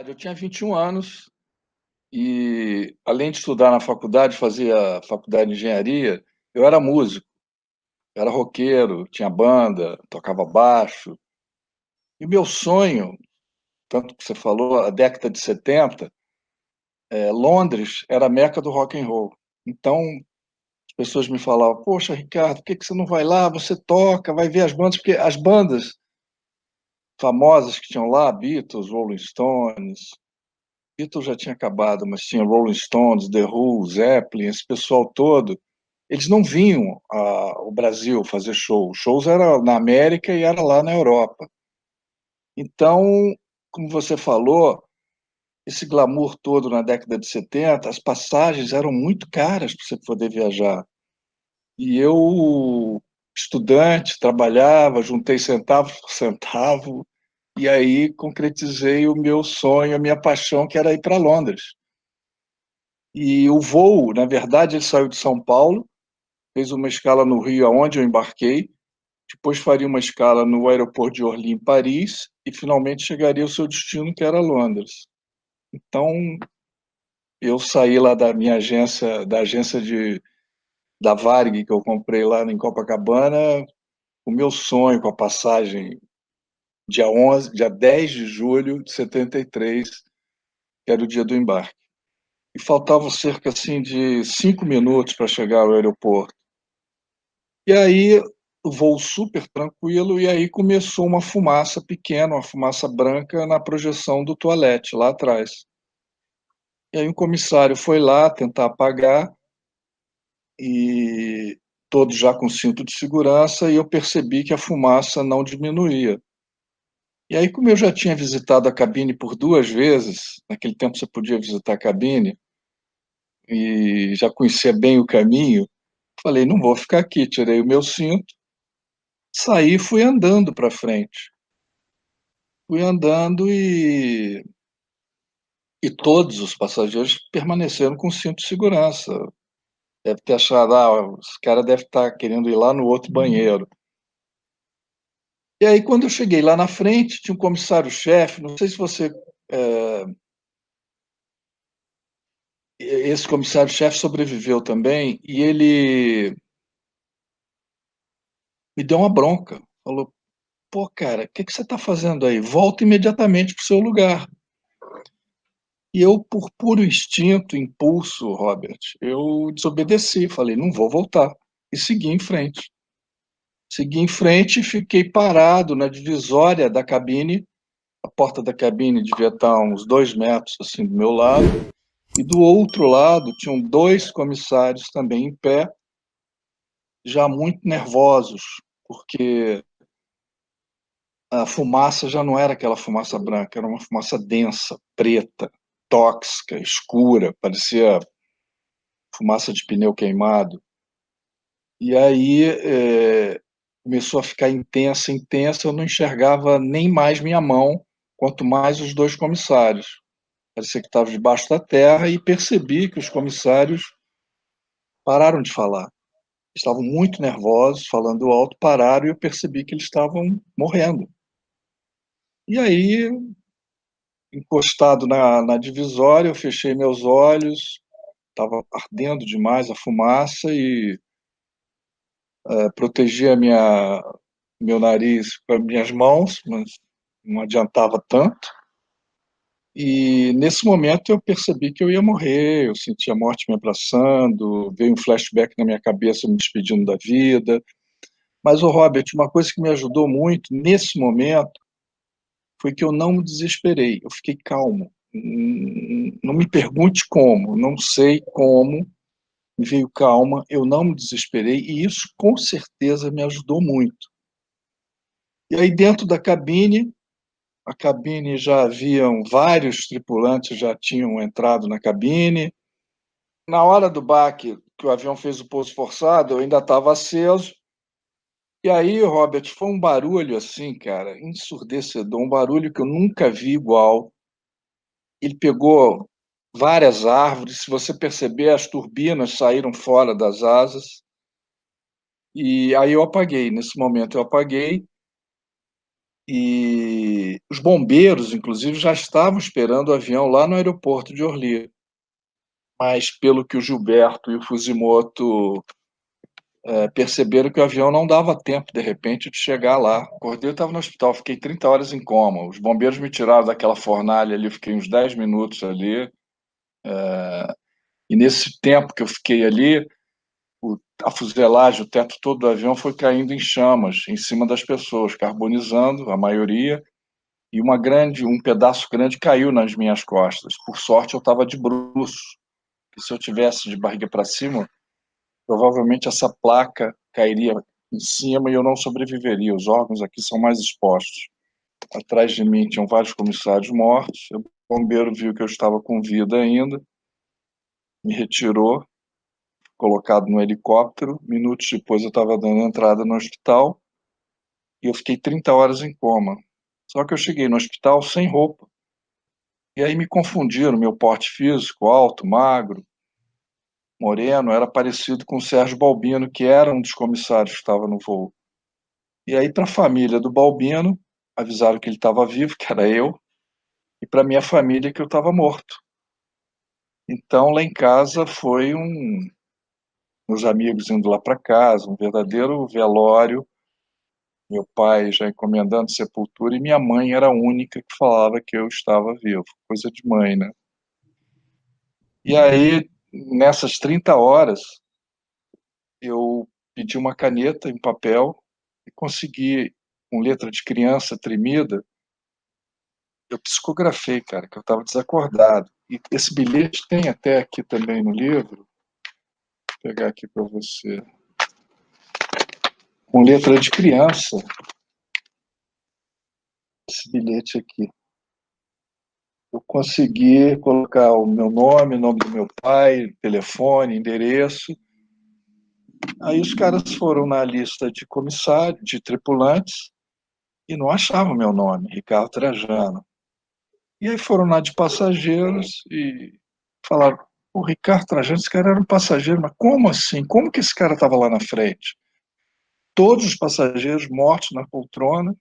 Eu tinha 21 anos e, além de estudar na faculdade, fazia faculdade de engenharia, eu era músico, era roqueiro, tinha banda, tocava baixo. E meu sonho, tanto que você falou, a década de 70, Londres era a meca do rock and roll. Então, as pessoas me falavam, poxa, Ricardo, por que que você não vai lá? Você toca, vai ver as bandas, porque as bandas famosas que tinham lá, Beatles, Rolling Stones, Beatles já tinha acabado, mas tinha Rolling Stones, The Who, Zeppelin, esse pessoal todo, eles não vinham ao Brasil fazer show. Shows era na América e era lá na Europa. Então, como você falou, esse glamour todo na década de 70, as passagens eram muito caras para você poder viajar. E eu, estudante, trabalhava, juntei centavo por centavo, e aí concretizei o meu sonho, a minha paixão, que era ir para Londres. E o voo, na verdade, ele saiu de São Paulo, fez uma escala no Rio, aonde eu embarquei, depois faria uma escala no aeroporto de Orly, em Paris, e finalmente chegaria ao seu destino, que era Londres. Então, eu saí lá da minha agência, da agência da Varig, que eu comprei lá em Copacabana, o meu sonho com a passagem dia 10 de julho de 73, que era o dia do embarque. E faltavam cerca assim, de 5 minutos para chegar ao aeroporto. E aí, o voo super tranquilo, e aí começou uma fumaça pequena, uma fumaça branca na projeção do toalete, lá atrás. E aí um comissário foi lá tentar apagar, e todos já com cinto de segurança, e eu percebi que a fumaça não diminuía. E aí, como eu já tinha visitado a cabine por 2 vezes, naquele tempo você podia visitar a cabine, e já conhecia bem o caminho, falei, não vou ficar aqui, tirei o meu cinto, saí e fui andando para frente. Fui andando e todos os passageiros permaneceram com cinto de segurança. Deve ter achado, os cara deve estar querendo ir lá no outro banheiro. E aí, quando eu cheguei lá na frente, tinha um comissário-chefe, não sei se você. é, Esse comissário-chefe sobreviveu também, e ele me deu uma bronca. Falou: pô, cara, o que que você está fazendo aí? Volta imediatamente para o seu lugar. E eu, por puro instinto, impulso, Robert, eu desobedeci, falei, não vou voltar. E segui em frente. Segui em frente e fiquei parado na divisória da cabine. A porta da cabine devia estar a uns 2 metros assim do meu lado. E do outro lado tinham dois comissários também em pé, já muito nervosos, porque a fumaça já não era aquela fumaça branca, era uma fumaça densa, preta, tóxica, escura, parecia fumaça de pneu queimado. E aí começou a ficar intensa, intensa, eu não enxergava nem mais minha mão, quanto mais os dois comissários. Parecia que estava debaixo da terra e percebi que os comissários pararam de falar. Estavam muito nervosos, falando alto, pararam e eu percebi que eles estavam morrendo. E aí, encostado na divisória, eu fechei meus olhos, estava ardendo demais a fumaça e protegi meu nariz com as minhas mãos, mas não adiantava tanto. E nesse momento eu percebi que eu ia morrer, eu senti a morte me abraçando, veio um flashback na minha cabeça me despedindo da vida. Mas, o Robert, uma coisa que me ajudou muito nesse momento foi que eu não me desesperei, eu fiquei calmo. Não me pergunte como, não sei como, me veio calma, eu não me desesperei e isso com certeza me ajudou muito. E aí dentro da cabine, a cabine já haviam vários tripulantes já tinham entrado na cabine. Na hora do baque, que o avião fez o pouso forçado, eu ainda estava aceso. E aí, Robert, foi um barulho assim, cara, ensurdecedor, um barulho que eu nunca vi igual. Ele pegou várias árvores, se você perceber, as turbinas saíram fora das asas. E aí eu apaguei, nesse momento eu apaguei Os bombeiros, inclusive, já estavam esperando o avião lá no aeroporto de Orly, mas pelo que o Gilberto e o Fusimoto perceberam que o avião não dava tempo, de repente, de chegar lá. O Cordeiro estava no hospital, fiquei 30 horas em coma. Os bombeiros me tiraram daquela fornalha ali, fiquei uns 10 minutos ali. E nesse tempo que eu fiquei ali, a fuselagem, o teto todo do avião foi caindo em chamas em cima das pessoas, carbonizando a maioria, e um pedaço grande caiu nas minhas costas. Por sorte, eu estava de bruços, que se eu tivesse de barriga para cima, provavelmente essa placa cairia em cima e eu não sobreviveria. Os órgãos aqui são mais expostos. Atrás de mim tinham vários comissários mortos. O bombeiro viu que eu estava com vida ainda, me retirou, colocado no helicóptero. Minutos depois eu estava dando entrada no hospital e eu fiquei 30 horas em coma. Só que eu cheguei no hospital sem roupa. E aí me confundiram, meu porte físico, alto, magro, moreno, era parecido com o Sérgio Balbino, que era um dos comissários que estava no voo. E aí, para a família do Balbino, avisaram que ele estava vivo, que era eu, e para minha família que eu estava morto. Então, lá em casa foi meus amigos indo lá para casa, um verdadeiro velório, meu pai já encomendando sepultura, e minha mãe era a única que falava que eu estava vivo, coisa de mãe, né? E aí, nessas 30 horas, eu pedi uma caneta em papel e consegui, com letra de criança tremida, eu psicografei, cara, que eu estava desacordado. E esse bilhete tem até aqui também no livro. Vou pegar aqui para você. Com letra de criança. Esse bilhete aqui. Eu consegui colocar o meu nome, o nome do meu pai, telefone, endereço. Aí os caras foram na lista de comissário, de tripulantes, e não achavam meu nome, Ricardo Trajano. E aí foram lá de passageiros e falaram: o Ricardo Trajano, esse cara era um passageiro, mas como assim? Como que esse cara estava lá na frente? Todos os passageiros mortos na poltrona,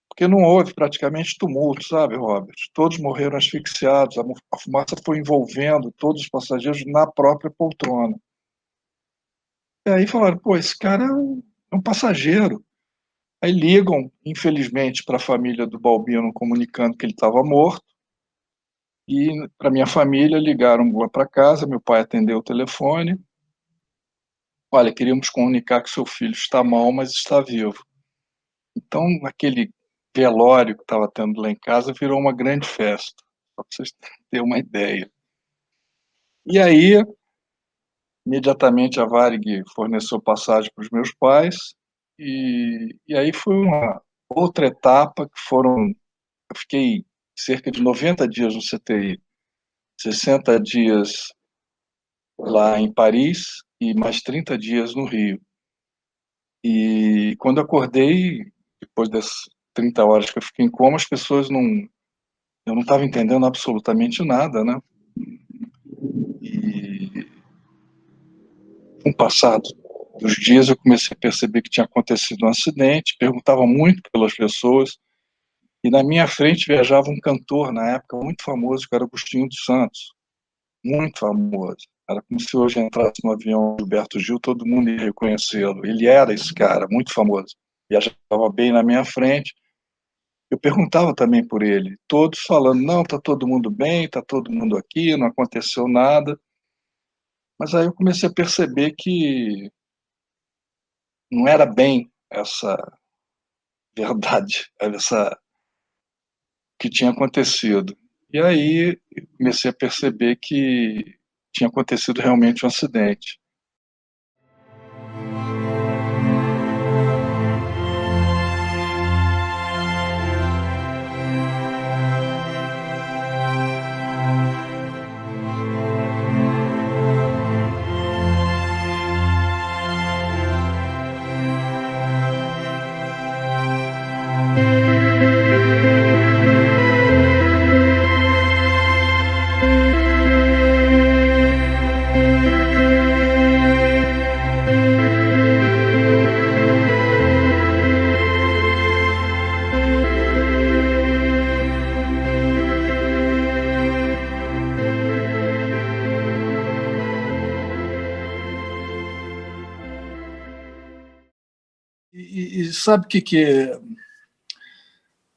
porque não houve praticamente tumulto, sabe, Robert? Todos morreram asfixiados, a fumaça foi envolvendo todos os passageiros na própria poltrona. E aí falaram: pô, esse cara é um passageiro. Aí ligam, infelizmente, para a família do Balbino comunicando que ele estava morto. E para minha família ligaram lá para casa, meu pai atendeu o telefone. Olha, queríamos comunicar que seu filho está mal, mas está vivo. Então, aquele velório que estava tendo lá em casa virou uma grande festa, só para vocês terem uma ideia. E aí, imediatamente a Varig forneceu passagem para os meus pais, e aí foi uma outra etapa que foram. Eu fiquei cerca de 90 dias no CTI, 60 dias lá em Paris e mais 30 dias no Rio. E quando eu acordei, depois das 30 horas que eu fiquei em coma, as pessoas não. Eu não estava entendendo absolutamente nada, né? E com o passar dos dias, eu comecei a perceber que tinha acontecido um acidente, perguntava muito pelas pessoas, e na minha frente viajava um cantor, na época, muito famoso, que era Agostinho dos Santos, muito famoso. Era como se hoje entrasse no avião do Gilberto Gil, todo mundo ia reconhecê-lo. Ele era esse cara, muito famoso. Viajava bem na minha frente. Eu perguntava também por ele, todos falando: não, está todo mundo bem, está todo mundo aqui, não aconteceu nada. Mas aí eu comecei a perceber que não era bem essa verdade, essa que tinha acontecido. E aí eu comecei a perceber que tinha acontecido realmente um acidente. sabe o que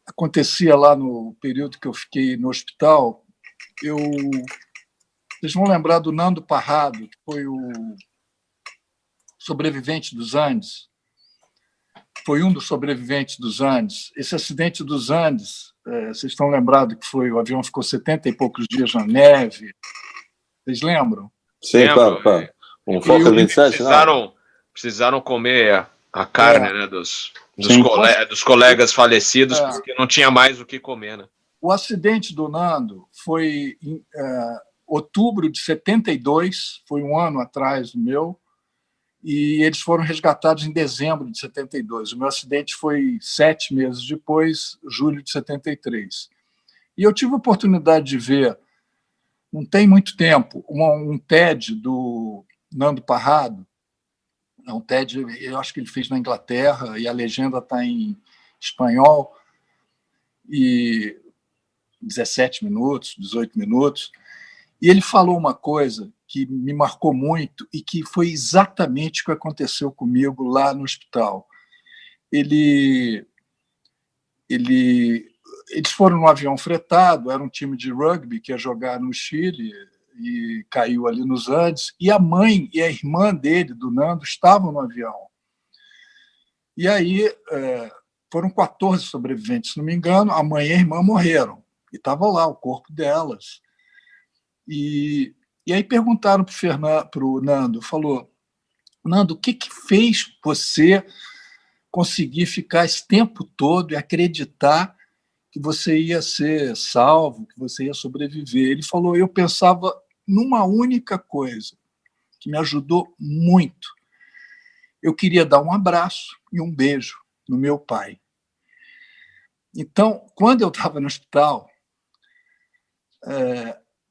acontecia lá no período que eu fiquei no hospital? Vocês vão lembrar do Nando Parrado, que foi o sobrevivente dos Andes. Foi um dos sobreviventes dos Andes. Esse acidente dos Andes, vocês estão lembrados que o avião ficou 70 e poucos dias na neve? Vocês lembram? Sim, claro. Um Fokker 27, precisaram comer a carne, né, dos colegas falecidos, porque não tinha mais o que comer, né? O acidente do Nando foi em outubro de 72, foi um ano atrás do meu, e eles foram resgatados em dezembro de 72. O meu acidente foi 7 meses depois, julho de 73. E eu tive a oportunidade de ver, não tem muito tempo, um TED do Nando Parrado. É um TED, eu acho que ele fez na Inglaterra, e a legenda está em espanhol, e 17 minutos, 18 minutos. E ele falou uma coisa que me marcou muito e que foi exatamente o que aconteceu comigo lá no hospital. Eles foram num avião fretado, era um time de rugby que ia jogar no Chile e caiu ali nos Andes, e a mãe e a irmã dele, do Nando, estavam no avião. E aí foram 14 sobreviventes, se não me engano, a mãe e a irmã morreram, e estava lá o corpo delas. E aí perguntaram para o Nando, falou, Nando, o que fez você conseguir ficar esse tempo todo e acreditar que você ia ser salvo, que você ia sobreviver? Ele falou, eu pensava numa única coisa que me ajudou muito. Eu queria dar um abraço e um beijo no meu pai. Então, quando eu estava no hospital,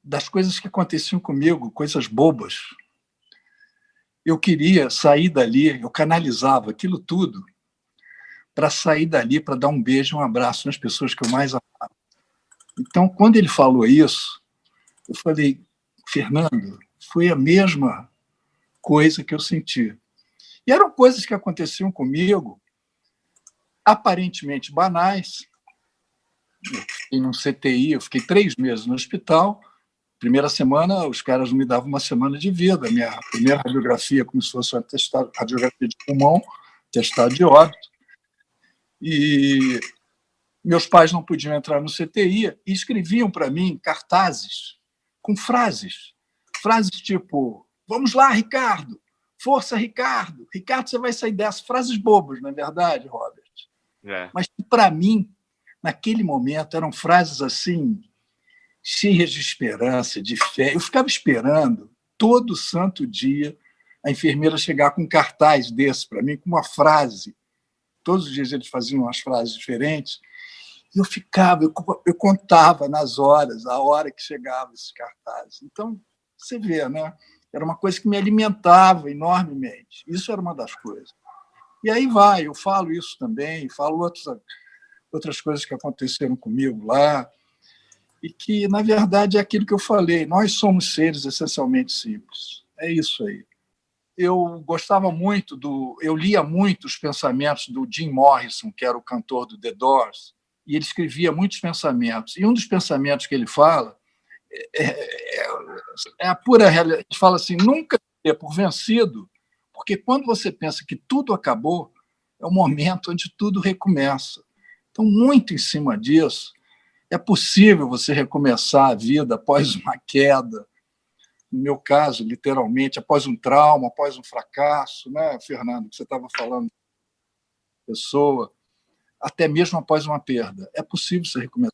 das coisas que aconteciam comigo, coisas bobas, eu queria sair dali, eu canalizava aquilo tudo para sair dali, para dar um beijo e um abraço nas pessoas que eu mais amava. Então, quando ele falou isso, eu falei, Fernando, foi a mesma coisa que eu senti. E eram coisas que aconteciam comigo, aparentemente banais. Eu fiquei num CTI, eu fiquei 3 meses no hospital. Primeira semana, os caras me davam uma semana de vida. Minha primeira radiografia, como se fosse uma radiografia de pulmão, testado de óbito. E meus pais não podiam entrar no CTI e escreviam para mim cartazes com frases tipo, vamos lá, Ricardo, força, Ricardo, você vai sair dessa. Frases bobas, não é verdade, Robert? Mas, para mim, naquele momento, eram frases assim, cheias de esperança, de fé. Eu ficava esperando, todo santo dia, a enfermeira chegar com um cartaz desse para mim, com uma frase. Todos os dias eles faziam umas frases diferentes. E eu ficava, eu contava nas horas, a hora que chegava esses cartazes. Então, você vê, né? Era uma coisa que me alimentava enormemente. Isso era uma das coisas. E aí eu falo isso também, falo outras coisas que aconteceram comigo lá, e que, na verdade, é aquilo que eu falei, nós somos seres essencialmente simples. É isso aí. Eu gostava muito eu lia muito os pensamentos do Jim Morrison, que era o cantor do The Doors, e ele escrevia muitos pensamentos. E um dos pensamentos que ele fala é a pura realidade. Ele fala assim, nunca dê por vencido, porque quando você pensa que tudo acabou, é o momento onde tudo recomeça. Então, muito em cima disso, é possível você recomeçar a vida após uma queda, no meu caso, literalmente, após um trauma, após um fracasso, né, Fernando, que você estava falando, pessoa, até mesmo após uma perda. É possível você recomeçar.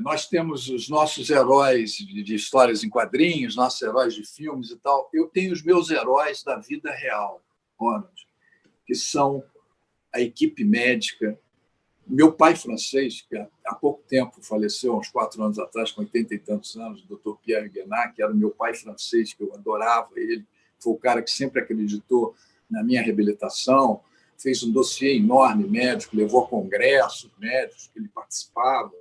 nós temos os nossos heróis de histórias em quadrinhos, nossos heróis de filmes e tal. Eu tenho os meus heróis da vida real, Ronald, que são a equipe médica. Meu pai francês, que há pouco tempo faleceu, há uns 4 anos atrás, com 80 e tantos anos, o Dr. Pierre Guénat, que era o meu pai francês, que eu adorava ele, foi o cara que sempre acreditou na minha reabilitação, fez um dossiê enorme médico, levou a congressos médicos que ele participava.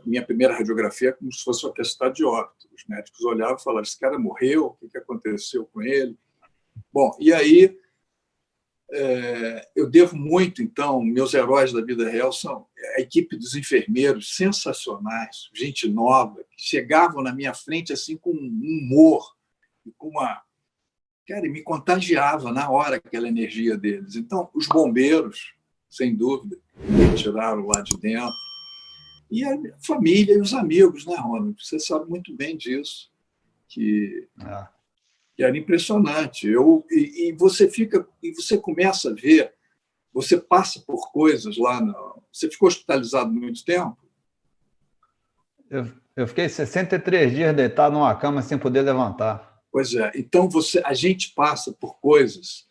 Minha primeira radiografia é como se fosse um atestado de óbito. Os médicos olhavam e falavam, esse cara morreu, o que aconteceu com ele? Bom, e aí eu devo muito, então, meus heróis da vida real são a equipe dos enfermeiros, sensacionais, gente nova, que chegavam na minha frente assim com um humor, com uma... Cara, me contagiava na hora aquela energia deles. Então, os bombeiros, sem dúvida, me tiraram lá de dentro. E a família e os amigos, né, Ronald? Você sabe muito bem disso, que era impressionante. E você começa a ver, você passa por coisas lá. Você ficou hospitalizado muito tempo? Eu fiquei 63 dias deitado numa cama sem poder levantar. Pois é. Então, a gente passa por coisas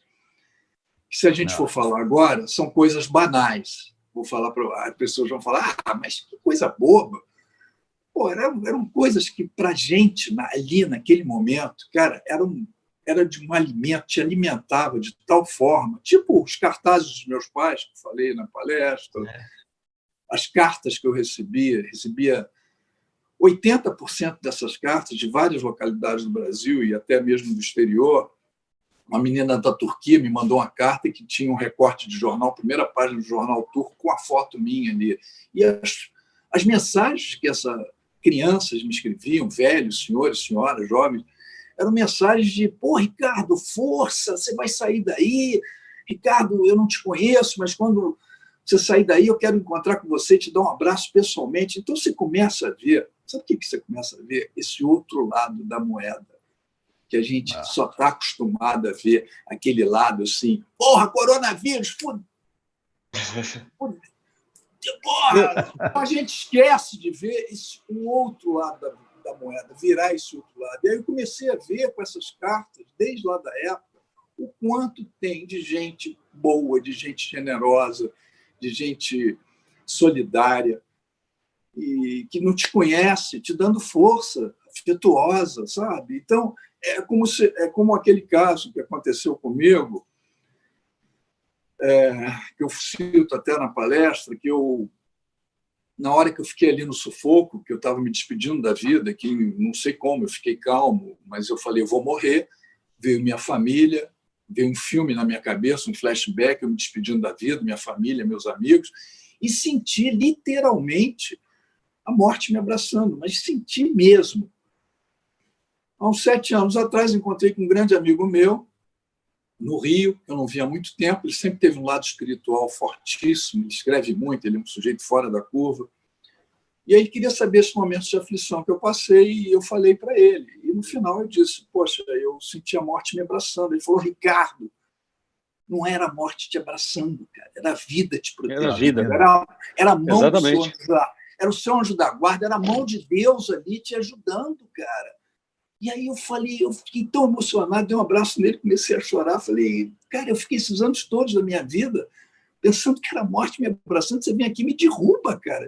que, se a gente for falar agora, são coisas banais. Vou falar para as pessoas vão falar, mas que coisa boba. Pô, eram coisas que, para a gente, ali naquele momento, cara, era de um alimento, te alimentava de tal forma, tipo os cartazes dos meus pais, que eu falei na palestra, as cartas que eu recebia 80% dessas cartas, de várias localidades do Brasil e até mesmo do exterior. Uma menina da Turquia me mandou uma carta que tinha um recorte de jornal, primeira página do jornal turco, com a foto minha ali. E as mensagens que essas crianças me escreviam, velhos, senhores, senhoras, jovens, eram mensagens de, pô, Ricardo, força, você vai sair daí. Ricardo, eu não te conheço, mas quando você sair daí, eu quero encontrar com você, te dar um abraço pessoalmente. Então, você começa a ver, sabe o que você começa a ver? Esse outro lado da moeda, que a gente só está acostumado a ver aquele lado assim, porra, coronavírus, porra, a gente esquece de ver o outro lado da moeda, virar esse outro lado. E aí eu comecei a ver com essas cartas, desde lá da época, o quanto tem de gente boa, de gente generosa, de gente solidária, e que não te conhece, te dando força, afetuosa, sabe? Então, é como aquele caso que aconteceu comigo, que eu cito até na palestra, que na hora que eu fiquei ali no sufoco, que eu estava me despedindo da vida, que não sei como, eu fiquei calmo, mas eu falei, eu vou morrer, veio minha família, veio um filme na minha cabeça, um flashback, eu me despedindo da vida, minha família, meus amigos, e senti literalmente a morte me abraçando, mas senti mesmo. Há uns 7 anos atrás, encontrei com um grande amigo meu, no Rio, que eu não via há muito tempo. Ele sempre teve um lado espiritual fortíssimo, ele escreve muito, ele é um sujeito fora da curva. E aí ele queria saber esses momentos de aflição que eu passei, e eu falei para ele. E no final eu disse, poxa, eu senti a morte me abraçando. Ele falou, Ricardo, não era a morte te abraçando, cara, era a vida te protegendo. Era a vida. Era a mão do seu anjo, era o seu anjo da guarda, era a mão de Deus ali te ajudando, cara. E aí eu fiquei tão emocionado, dei um abraço nele, comecei a chorar, falei, cara, eu fiquei esses anos todos da minha vida pensando que era a morte me abraçando, você vem aqui e me derruba, cara,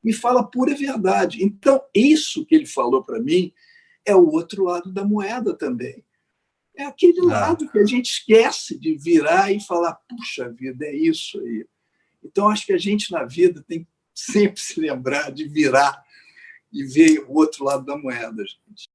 me fala a pura verdade. Então, isso que ele falou para mim é o outro lado da moeda também. É aquele lado que a gente esquece de virar e falar, puxa vida, é isso aí. Então, acho que a gente na vida tem que sempre se lembrar de virar e ver o outro lado da moeda, gente.